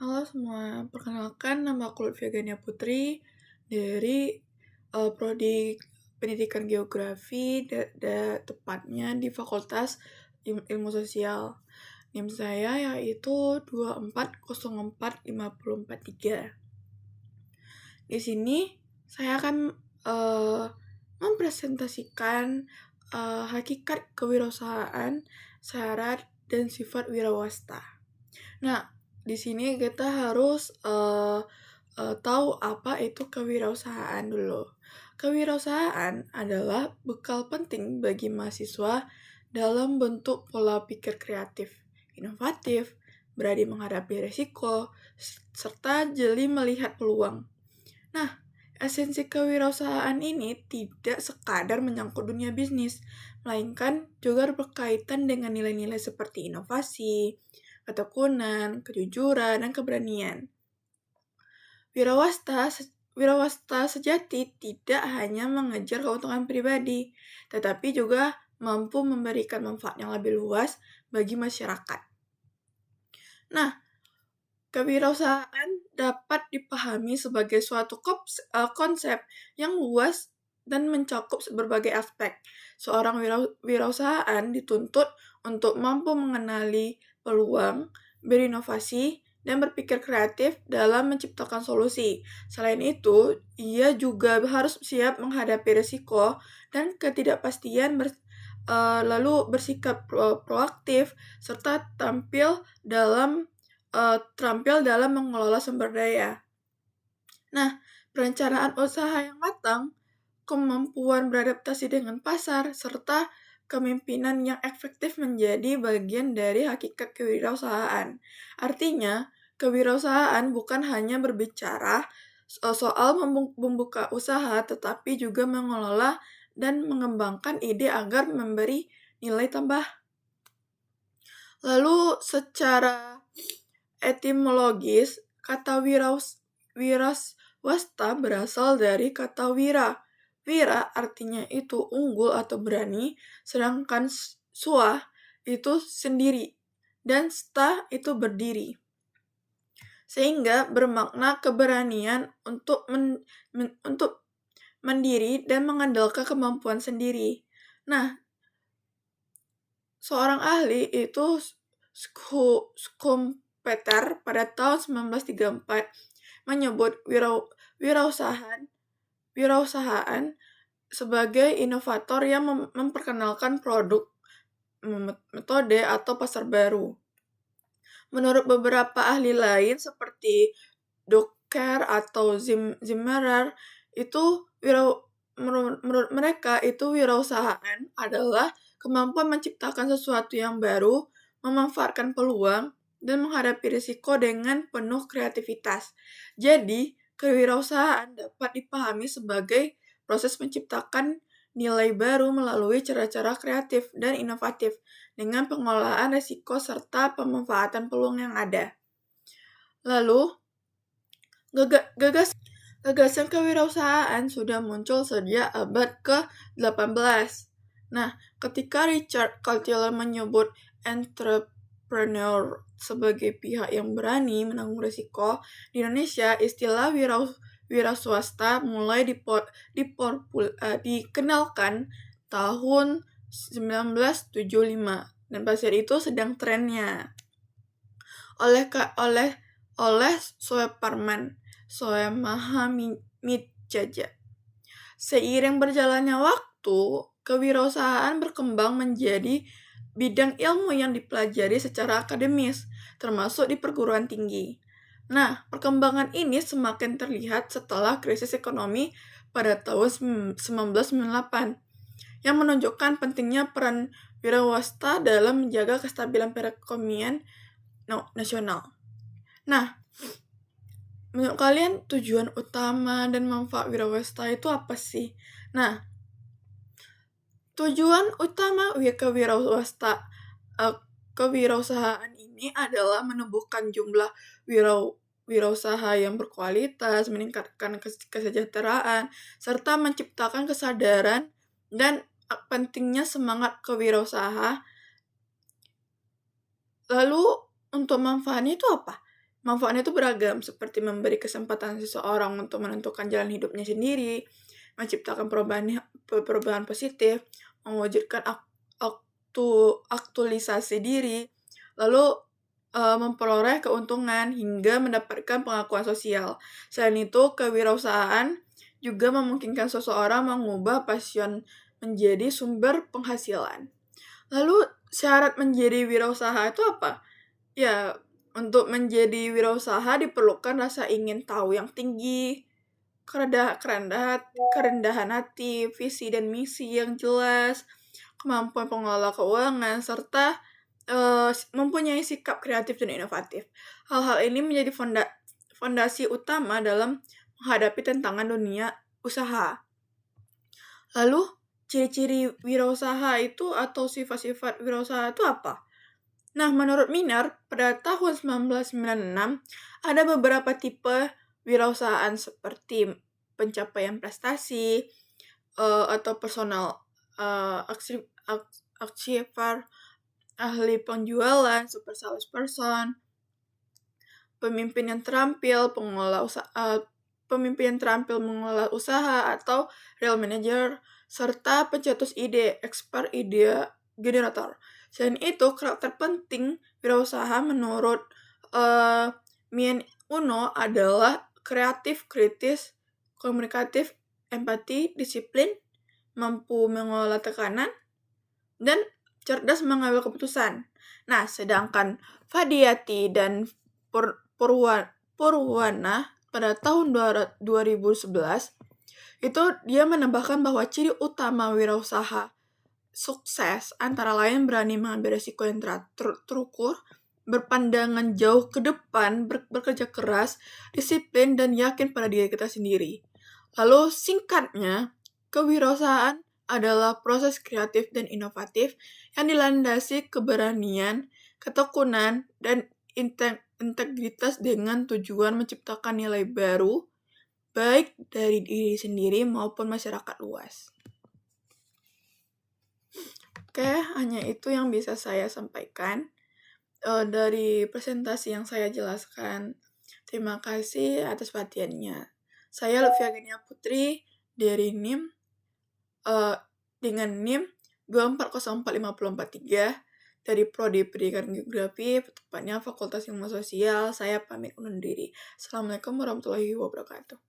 Halo semua, perkenalkan nama aku Lutfia Gania Putri dari Prodi Pendidikan Geografi, tepatnya di Fakultas Ilmu Sosial. NIM saya yaitu 2404543. Di sini saya akan mempresentasikan hakikat kewirausahaan, syarat, dan sifat wirauwasta. Nah, di sini kita harus tahu apa itu kewirausahaan dulu. Kewirausahaan adalah bekal penting bagi mahasiswa dalam bentuk pola pikir kreatif, inovatif, berani menghadapi risiko, serta jeli melihat peluang. Nah, esensi kewirausahaan ini tidak sekadar menyangkut dunia bisnis, melainkan juga berkaitan dengan nilai-nilai seperti inovasi, ketekunan, kejujuran, dan keberanian. Wirawasta sejati tidak hanya mengejar keuntungan pribadi, tetapi juga mampu memberikan manfaat yang lebih luas bagi masyarakat. Nah, kewirausahaan dapat dipahami sebagai suatu konsep yang luas dan mencakup berbagai aspek. Seorang wirausahaan dituntut untuk mampu mengenali peluang, berinovasi, dan berpikir kreatif dalam menciptakan solusi. Selain itu, ia juga harus siap menghadapi risiko dan ketidakpastian lalu bersikap proaktif serta terampil dalam mengelola sumber daya. Nah, perencanaan usaha yang matang, kemampuan beradaptasi dengan pasar, serta kepemimpinan yang efektif menjadi bagian dari hakikat kewirausahaan. Artinya, kewirausahaan bukan hanya berbicara soal membuka usaha, tetapi juga mengelola dan mengembangkan ide agar memberi nilai tambah. Lalu, secara etimologis, kata wiraswasta berasal dari kata wira. Wira artinya itu unggul atau berani, sedangkan swa itu sendiri, dan sta itu berdiri. Sehingga bermakna keberanian untuk mendiri dan mengandalkan kemampuan sendiri. Nah, seorang ahli itu Schumpeter pada tahun 1934 menyebut wirausahaan sebagai inovator yang memperkenalkan produk, metode, atau pasar baru. Menurut beberapa ahli lain seperti Docker atau Zimmerer, menurut mereka itu wirausahaan adalah kemampuan menciptakan sesuatu yang baru, memanfaatkan peluang, dan menghadapi risiko dengan penuh kreativitas. Jadi, kewirausahaan dapat dipahami sebagai proses menciptakan nilai baru melalui cara-cara kreatif dan inovatif dengan pengelolaan risiko serta pemanfaatan peluang yang ada. Lalu, gagasan kewirausahaan sudah muncul sejak abad ke-18. Nah, ketika Richard Caldwell menyebut entrepreneur sebagai pihak yang berani menanggung risiko, di Indonesia istilah wiraswasta mulai dikenalkan tahun 1975 dan pada saat itu sedang trennya oleh Soemahamidjaja. Seiring berjalannya waktu, kewirausahaan berkembang menjadi bidang ilmu yang dipelajari secara akademis, termasuk di perguruan tinggi. Nah, perkembangan ini semakin terlihat setelah krisis ekonomi pada tahun 1998, yang menunjukkan pentingnya peran wirausaha dalam menjaga kestabilan perekonomian nasional. Nah, menurut kalian tujuan utama dan manfaat wirausaha itu apa sih? Nah, tujuan utama kewirausahaan ini adalah menumbuhkan jumlah wirausaha yang berkualitas, meningkatkan kesejahteraan, serta menciptakan kesadaran dan pentingnya semangat kewirausaha. Lalu, untuk manfaatnya itu apa? Manfaatnya itu beragam, seperti memberi kesempatan seseorang untuk menentukan jalan hidupnya sendiri, menciptakan perubahan positif, mewujudkan aktualisasi diri, lalu memperoleh keuntungan hingga mendapatkan pengakuan sosial. Selain itu, kewirausahaan juga memungkinkan seseorang mengubah passion menjadi sumber penghasilan. Lalu syarat menjadi wirausaha itu apa? Ya, untuk menjadi wirausaha diperlukan rasa ingin tahu yang tinggi, kerendahan hati, visi dan misi yang jelas, kemampuan pengelola keuangan, serta mempunyai sikap kreatif dan inovatif. Hal-hal ini menjadi fondasi utama dalam menghadapi tantangan dunia usaha. Lalu, ciri-ciri wirausaha itu atau sifat-sifat wirausaha itu apa? Nah, menurut Miner, pada tahun 1996, ada beberapa tipe wirausahaan seperti pencapaian prestasi, atau personal achiever, ahli penjualan, super salesperson, pemimpin yang terampil mengelola usaha atau real manager, serta pencetus ide, expert ide generator. Selain itu, karakter penting wirausaha menurut Mien Uno adalah kreatif, kritis, komunikatif, empati, disiplin, mampu mengelola tekanan, dan cerdas mengambil keputusan. Nah, sedangkan Fadiati dan Purwana pada tahun 2011 itu dia menambahkan bahwa ciri utama wirausaha sukses antara lain berani mengambil risiko yang terukur, berpandangan jauh ke depan, bekerja keras, disiplin, dan yakin pada diri kita sendiri. Lalu singkatnya, kewirausahaan adalah proses kreatif dan inovatif yang dilandasi keberanian, ketekunan, dan integritas dengan tujuan menciptakan nilai baru, baik dari diri sendiri maupun masyarakat luas. Oke, hanya itu yang bisa saya sampaikan dari presentasi yang saya jelaskan. Terima kasih atas perhatiannya. Saya Lutfia Genia Putri dari NIM dengan NIM 2404543 dari Prodi Pendidikan Geografi, tepatnya Fakultas Ilmu Sosial. Saya pamit undur diri. Assalamualaikum warahmatullahi wabarakatuh.